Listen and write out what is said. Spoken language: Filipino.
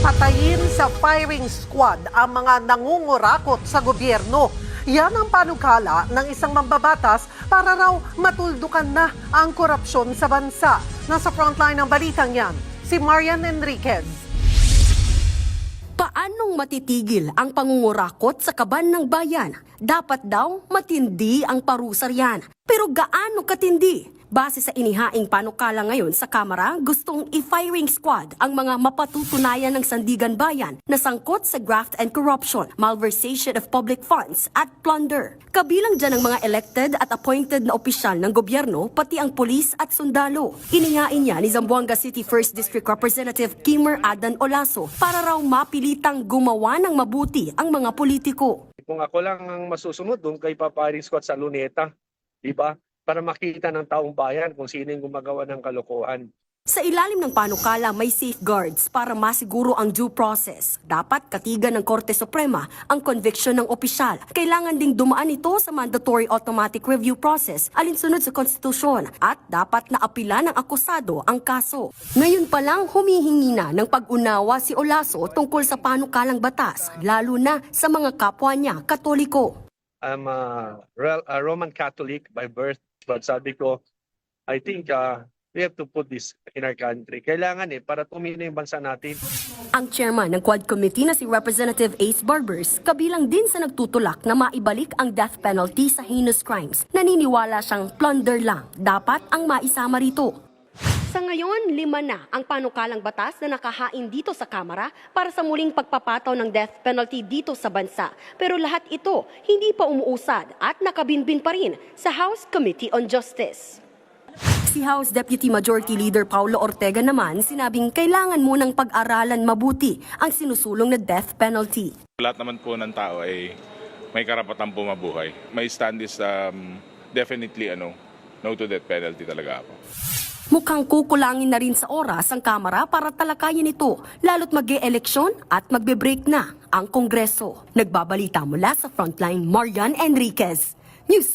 Patayin sa firing squad ang mga nangungurakot sa gobyerno. Yan ang panukala ng isang mambabatas para raw matuldukan na ang korupsyon sa bansa. Nasa frontline ng balitang yan, si Marian Enriquez. Paanong matitigil ang pangungurakot sa kaban ng bayan? Dapat daw matindi ang parusa riyan. Pero gaano katindi? Base sa inihaing panukala ngayon sa Kamara, gustong i-firing squad ang mga mapatutunayan ng Sandigan Bayan na sangkot sa graft and corruption, malversation of public funds at plunder. Kabilang dyan ang mga elected at appointed na opisyal ng gobyerno, pati ang pulis at sundalo. Inihain niya ni Zamboanga City 1st District Representative Kimmer Adan Olaso para raw mapilitang gumawa ng mabuti ang mga politiko. Kung ako lang ang masusunod doon kay paparing squad sa Luneta, di ba? Para makita ng taong bayan kung sino yung gumagawa ng kalokohan. Sa ilalim ng panukala, may safeguards para masiguro ang due process. Dapat katigan ng Korte Suprema ang conviction ng opisyal. Kailangan ding dumaan ito sa mandatory automatic review process alinsunod sa konstitusyon at dapat naapila ng akusado ang kaso. Ngayon pa lang humihingi na ng pag-unawa si Olaso tungkol sa panukalang batas, lalo na sa mga kapwa niya Katoliko. I'm a Roman Catholic by birth, but sabi ko, I think we have to put this in our country. Kailangan para tumino yung bansa natin. Ang chairman ng Quad Committee na si Representative Ace Barbers, kabilang din sa nagtutulak na maibalik ang death penalty sa heinous crimes. Naniniwala siyang plunder lang, dapat ang maisama rito. Sa ngayon, 5 na ang panukalang batas na nakahain dito sa Kamara para sa muling pagpapataw ng death penalty dito sa bansa. Pero lahat ito hindi pa umuusad at nakabinbin pa rin sa House Committee on Justice. Si House Deputy Majority Leader Paulo Ortega naman sinabing kailangan munang pag-aralan mabuti ang sinusulong na death penalty. Lahat naman po ng tao ay may karapatang bumabuhay. My stand is definitely no to death penalty talaga ako. Mukhang kukulangin na rin sa oras ang Kamara para talakayin ito, lalo't mag-e-eleksyon at magbe-break na ang Kongreso. Nagbabalita mula sa Frontline, Marian Enriquez, News